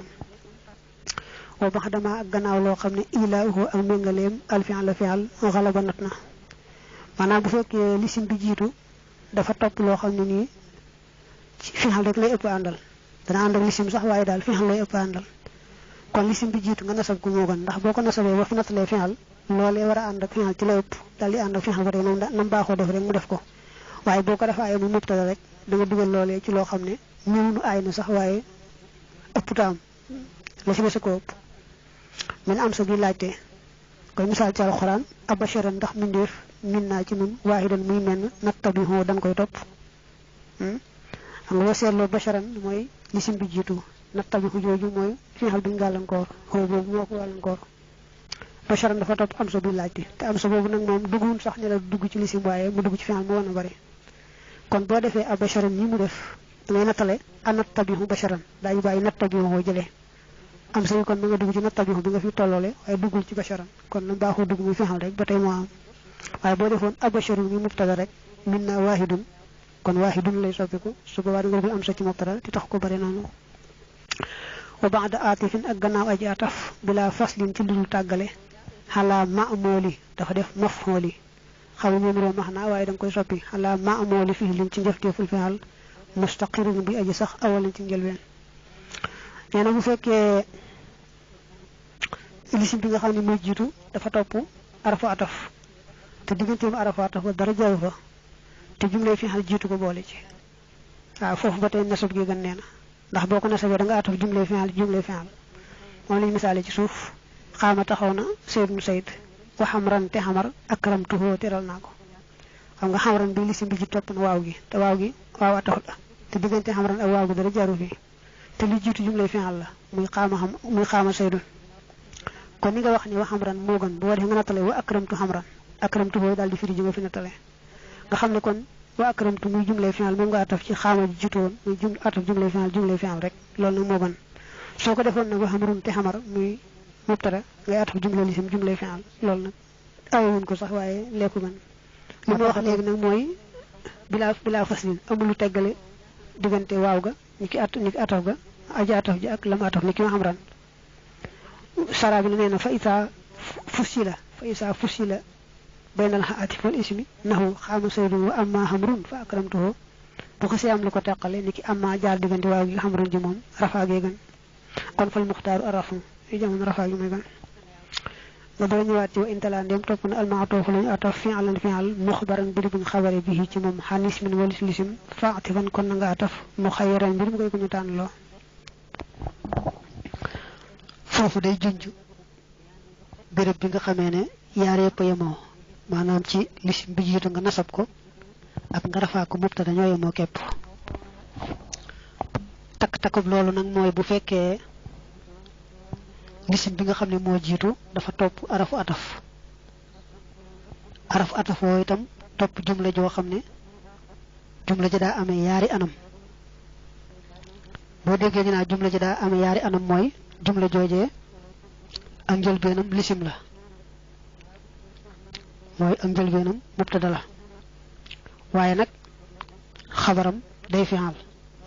A: wa baxdama ak gannaaw loo xam ne ilaahu ak méngaleem alfi'al fi'al xalaba not na maanaam bu fekkee lisim bi jiitu dafa topp loo xam ne nii fi'al rek lay ëpp àndal dana ànd ak lisim sax waaye daal fi'al lay ëpp àndal kon lisim bi jiitu nga nasab ko moo gën ndax boo ko nasabee ba fi nattalee fi'al loolee war a ànd ak fi'al ci la ëpp daal di ànd ak fi'al ba tey nam baaxoo def rek mu def ko waaye boo ko defaaye mu mubtada rek da nga dugal loolee ci loo xam ne ñëwnu aay na sax waaye ëpp taam la ci sa ko ëpp من أمس بي لاجتي كوي مثال تي القران ابشرا ndax mindeef minna ci nun wahidan muy men nattabihu dang koy top nga sétlo basharan moy lisim bi jitu nattabihu joju moy fi hal bi ngalan ko ho bobu moko walan ko basharan dafa top am so bi laajti te am so bobu nak mom dugun sax ni la dugg ci lisim waye mu dugg ci fi hal mo wona bari kon bo defé abasharan ni mu def ngay natale anattabihu basharan dañu bayyi nattabihu jëlé am sey kon nga dugg ci nattabihu bi nga fi tollole way duggul ci basharan kon na baaxu dugg muy fexal rek batay mo am way bo defon abasharu ni mubtada rek minna wahidun kon wahidun lay soppiku su ba wadi ngol am sa ci mubtada ti tax ko bari nonu wa ba'da atifin ak gannaaw aji ataf bila faslin ci dul tagale hala ma'muli dafa def maf'uli xaw ñu ro mahna way dang koy soppi hala ma'muli fi liñ ci def deful fi'al mustaqirun bi aji sax awalan ci ngelwen neena bu fekke lisim bi nga xamni mo jitu dafa top arfa ataf te diganteum arfa ataf dara jaw fa te jumlay fi hal jitu ko bolé ci fofu batay nasab gi gan neena ndax boko nasabé da nga ataf jumlay fi hal mo lay misale ci suuf xama taxawna sayyid sayyid wa hamran te hamar akramtuhu teral nako xam nga hamran bi lisim bi ci top na waaw gi te waaw gi waaw ataf te digante hamran ak waaw gi dara jaru fi te li jitu jumlay fi'al la muy xama saydun kon ni nga wax ni wa hamran mo gën bo def nga natale wa akramtu ho dal di firi ji nga fi natale nga xamne kon wa akramtu muy jumlay fi'al mo nga ataf ci xama ji jitu muy ataf jumlay fi'al rek loolu mo gën soko defon nak wa hamrun te hamar muy mubtada ngay ataf jumlay lisim jumlay fi'al loolu nak ayewun ko sax waye leku man li mo wax legi nak moy bila faslin amul teggale digante waaw ga niki ataf ga aja ataf ji ak lam ataf niki hamran sarabi neena fa isa fusila bainal haatif wal ismi nahu khama sayyidun wa amma hamrun fa akramtuhu bu ko siyam lu ko tekkale niki amma jaar digante waaw gi hamrun ji mom rafa ge gan kon fal mukhtar arafu yi jamon rafa gi may gan la do ñu wat ci intala ndem top na al ma'tuf lañu ataf fi'lan fi'al mukhbaran bi buñ xabaré bi ci mom hanis min wal lisim fa'tifan kon nga ataf mukhayyaran bir mu koy ko ñu tan lo fofu day junju bereb bi nga xamé né yaar yépp yamo manam ci lisim bi jitu nga nasab ko ak nga rafa ko mubtada ñoy mo képp tak takub lolu nak moy bu féké lisim bi nga xamné mo jitu dafa top arafu ataf wo itam top jumla jo xamné jumla ja da amé yaari anam bo déggé ñu na jumla ja da amé yaari anam moy jumla jojé ak jël benam lisim la moy ak jël benam mubtada la waye nak xabaram day fi'al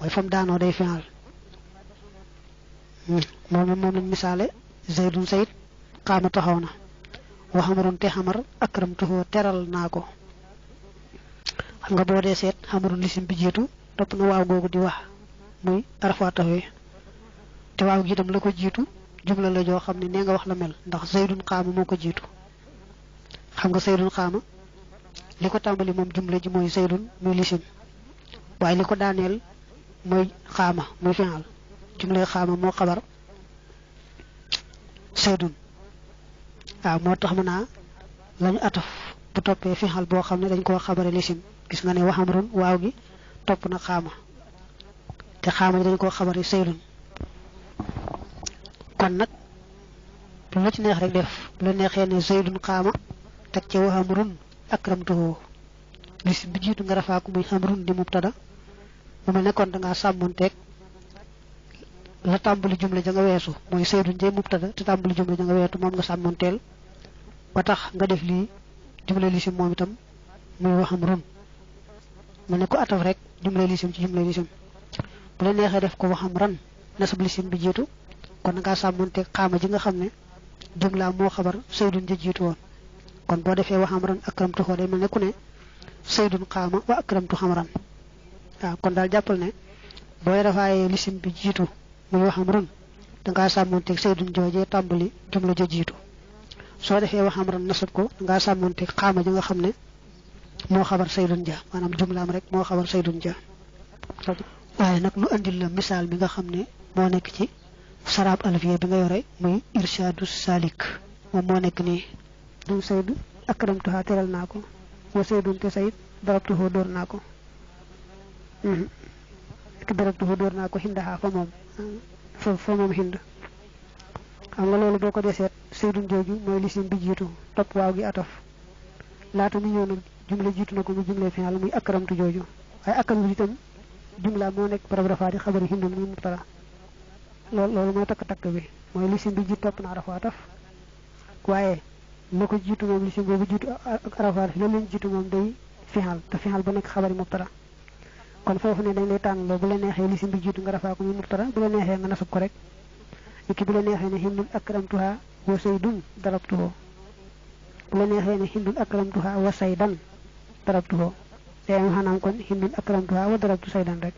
A: moy fam daano day fi'al mom lañ misalé zaidun sayyid qama taxawna wa hamrun te hamar akramtuhu teral nako xam nga bo dé sét hamrun lisim bi jitu top na waaw gogu di wax muy arfa tawe te waaw gi tam la ko jitu jumla la jo xamni ne nga wax la mel ndax zaidun qama moko jitu xam nga zaidun qama liko tambali mom jumla ji moy zaydun muy lisim waye liko daanel moy khama muy fi'al jumla khama mo xabar zaydun mo tax mëna lañu ataf bu topé fi'al bo xamné dañ ko xabaré lisim gis nga né waxamrun waaw gi top na khama te khama dañ ko xabaré zaydun kon nak lu ci neex rek def lu neexé né zaydun khama tak ci waxamrun akramtuhu lisim bi jitu nga rafa ko muy xamrun di mubtada mu melne kon da nga samonté la tambali jumla ja nga wessu moy zaydun je mubtada te tambali jumla ja nga wessu mom nga samontel ba tax nga def li jumla lisim mom itam muy waxamrun mu ne ko ataf rek jumla lisim ci jumla lisim bu la neexé def ko waxamran nasab lisim bi jitu kon nga samonté xama ji nga xamné jumla mo xabar zaydun je jitu won kon bo defé waxamran akramtu ko day melne ku ne zaydun qama wa akramtu xamran kon dal jappal ne boy rafaaye lisim bi jitu muy waxamran da nga samonté zaydun jojé tambali jumla je jitu so defé waxamran nasab ko nga samonté xama ji nga xamné mo xabar zaydun ja manam jumlaam rek mo xabar zaydun ja waye nak lu andil la misal bi nga xamné mo nek ci sarab alfiya bi nga yoré muy irshadus salik mom mo nek ni du saydu akramtuha teral nako wa saydun te sayd darabtuhu dor nako ki darabtuhu dor nako hindaha fa mom hind xam nga lolu boko deset saydun joju moy lisim bi jitu top waaw gi ataf laata mi ñew na jumla jitu nako mu jumla fi'al muy akramtu joju ay akam itam jumla mo nek paragraphe di xabari hindu muy mubtada lolu moy tak bi moy lisim bi jitu top na rafa ataf waye lako jitu mom lisim bobu jitu ak arafat la leen jitu mom day fi'al te fi'al ba nek xabari mubtada kon fofu ne dañ lay tan lo bu la nexé lisim bi jitu nga rafa ko muy mubtada bu la nexé nga nasab ko rek iki bu la nexé ne hindun akramtuha wa saydun darabtuhu bu la nexé ne hindun akramtuha wa saydan darabtuhu te hanam kon hindun akramtuha wa darabtu saydan rek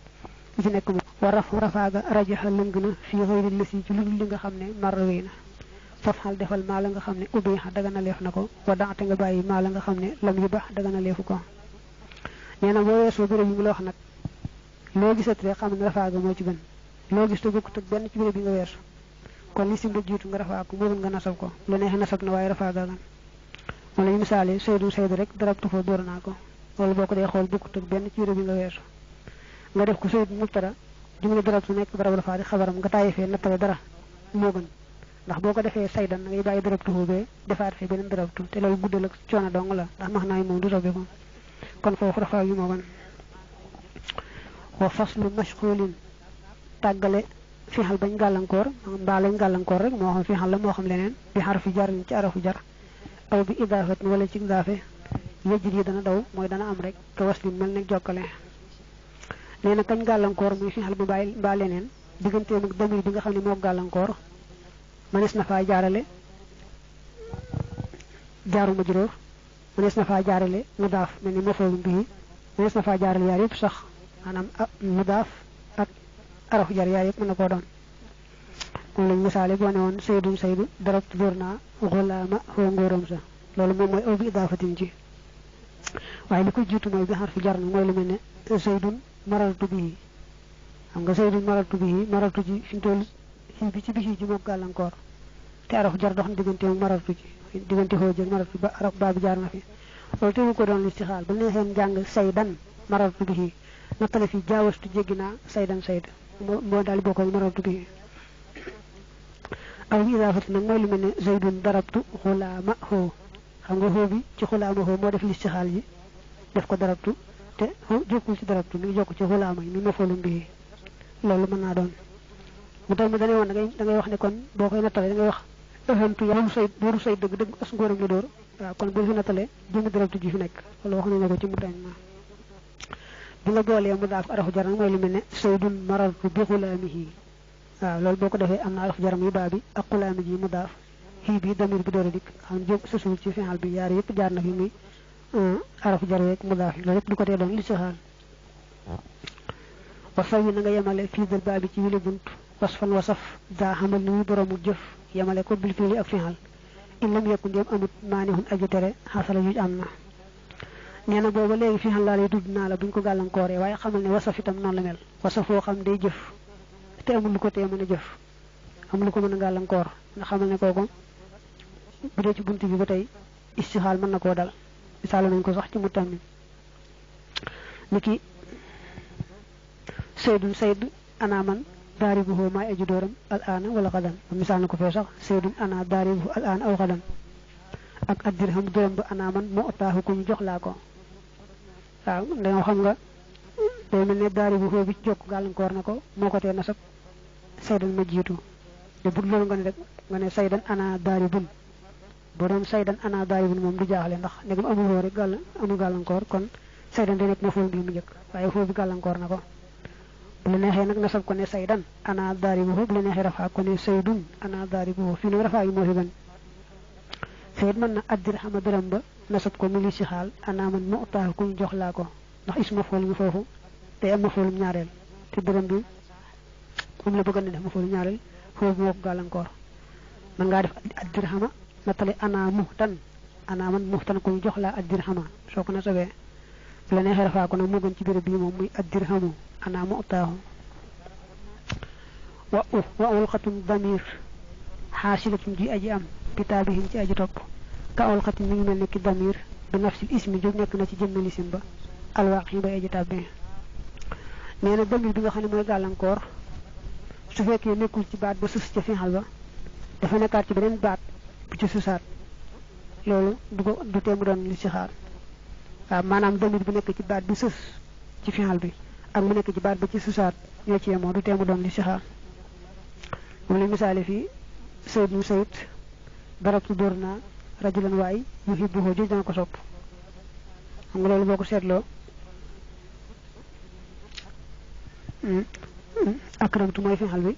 A: ci nek mo wa rafaga rajaha lengna fi ghayri lisi ci lu li nga xamne marwina fafal defal ma la nga xamne ubbi daga na leef nako wa daate nga bayyi ma la nga xamne lam yu bax daga na leefu ko neena bo wesso bëre yi mu la wax nak lo gisat rek xam na rafaaga mo ci gën lo gis to bokku tek ben ci bëre bi nga wesso kon li simba jitu nga rafaa ko mo nga nasab ko lu neex nasab na way rafaaga gan wala ñu misale saydu rek darabtu fo dor nako wala boko day xol bokku tek ben ci bëre bi nga wesso nga def ko saydu mubtada jumla darabtu nek darab rafaa di xabaram nga tayé natale dara mo gën ndax boko defé saydan ngay bayyi darabtu be defaat fi benen darabtu te lolu guddal ak ciona dong la ndax maxnaay mom du robé ko kon fofu rafa yu mo ban wa faslu mashghulin tagale fi hal bañ galankor ba lañ galankor rek mo xam fi hal la mo xam leneen bi harfi jar ci arafu jar aw bi idafat wala ci idafe yejri dana daw moy dana am rek ko wasli melne jokale neena kañ galankor muy fi hal bu bay ba leneen digënté ak dami bi nga xamni mo galankor manes na fa jaarale jaaru majrur manes na fa jaarale mudaf melni maful bi manes na fa jaarale yaar yep sax manam mudaf ak araf jar yaar yep mën ko doon kon lañ misale bo neewon sayyidun sayyidu darab durna ghulama ho ngorom sa lolu mom moy aw bi idafatin ci waye liko jitu moy bi harfu jar moy lu melne sayyidun marartu bi xam nga sayyidun marartu ji fi tol bi ci bi ci mo galankor te araf jar dox digënté marartu ci digënté ho jël marartu ba araf ba bi jaar na fi lolu tewu ko doon listixaal bu neexen jang saydan marartu bi natale fi jaawastu jégina saydan sayd mo dal boko marartu bi aw idafat nak moy lu melni zaydun darabtu khulama ho xam nga ho bi ci khulama ho mo def listixaal yi def ko darabtu te ho jokku ci darabtu mi jokku ci khulama mi mafulum bi lolu mën na doon mu tay mu dañe won da ngay wax ne kon bokoy natale da ngay wax ehantu yam say boru say deug deug as ngoram lu door kon bu fi natale jëm darabtu ji fi nek wala wax nañu ko ci mu dañ ma bu nga bolé mu daaf arafu jar moy lu melne saydun marartu bi khulamihi lol boko defé amna araf jaram yu baabi ak khulami ji mu daaf hi bi damir bi doora dik xam jëm susul ci fi'al bi yaar yépp jaar na fi muy araf jar rek mu daaf lol yépp du ko té doon li ci xal wa fawi nga yamale fi dal baabi ci wili buntu wasfan wasaf da xamal ni boromu jëf yamale ko bil fi'li ak fi'al in lam yakun yam amut manihun aji tere hasala yu amna neena booba léegi fi xal laa lay dudd naa la buñ ko gàllankooree waaye xamal ne wasaf itam noonu la mel wasaf foo xam day jëf te amul lu ko tee mën a jëf amul lu ko mën a gàllankoor nga xamal ne kooku bu dee ci buntu bi ba tey istixaal mën na koo dal misaal nañ ko sax ci mu tammi niki saydun sayd ana man daaribuhu maay aju dooram al aana wala xadam misaal na ko fee sax saydun ana daaribuhu al aana aw xadam ak addirham dërëm ba ana man moo otaaxu ku ñu jox laa ko waaw dañoo xam nga day mel ne daaribuhu bi ci jokk gàllankoor na ko moo ko tee nasab saydan ma jiitu te bu loolu nga ne rek nga ne saydan ana daaribun boo doon saydan ana daaribun moom du jaaxle ndax ndegam amul rek amul gàllankoor kon saydan day nekk ma fool bi mu njëkk waaye foofu bi gàllankoor na ko bu la neexee nag nasab ko ne saydan ana daaribuhu bu la neexee rafaa ko ne saydun ana daaribuhu fii nag rafaa yi moo fi gën sayid mën na addir xama dërëm ba nasab ko mili si xaal ana man mu utaaxu ku ñu jox laa ko ndax isma fool mi foofu te am ma foolum ñaareel te dërëm bi moom la bëgg na def ma foolu ñaareel foofu moo ko gàllankoor man ngaa def addir xama natale ana muhtan ana man muhtan ku ñu jox laa addir xama soo ko nasabee bu la neexee rafaa ko nag moo gën ci béréb bii moom muy addir xamu ana mu utaaxu wa ulxatun damir xaasilatun ji aji am bitaabihin ci aji topp ka ulxatin mi ngi mel ni ki damir bi nafsil ismi jóg nekk na ci jëmmi lisim ba alwaaq yi bay aji tàbbi nee na damir bi nga xam ne mooy gàllankoor su fekkee nekkul ci baat ba sus ca finxal ba dafa nekkaat ci beneen baat bu ci susaat loolu du tee mu doon li si xaar waaw maanaam damir bi nekk ci baat bi sus ci finxal bi ak mu nekk ci baat ba ci susaat ñoo ci yemoo du tee mu doon li si xaar moom la misaale fii sayid mu sayid darabtu dóor naa rajulan waay yuhibbuhu joj dana ko sopp xam nga loolu boo ko seetloo akramtu mooy finxal bi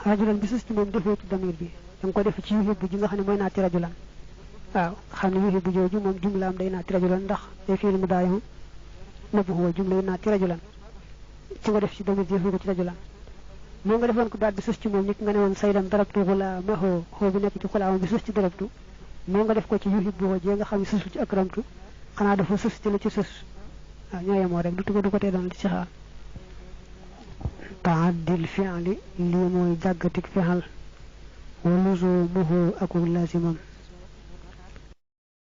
A: rajulan bi sus ci moom defoo ci damir bi da nga ko def ci yuhibbu ji nga xam ne mooy naati rajulan waaw xam ne yuhibbu jooju moom jumlaam day naati rajulan ndax day fiil mu daayu nëbbu huwa jumla yi naati rajulan ci nga def ci damir jëfoo ko ci rajulan moo nga defoon ko baat bi sus ci moom nit nga ne woon saydan darabtu xulaamahu xoo bi nekk ci xulaama bi sus ci darabtu moo nga def ko ci yuhibbu jee nga xam ne susul ci akramtu xanaa dafa sus ci la ci sus waaw ñoo yemoo rek du ko tee doon li ci xaar ta'addil fi'li lii mooy jàggatik fi'al wa luzumuhu akul lazimam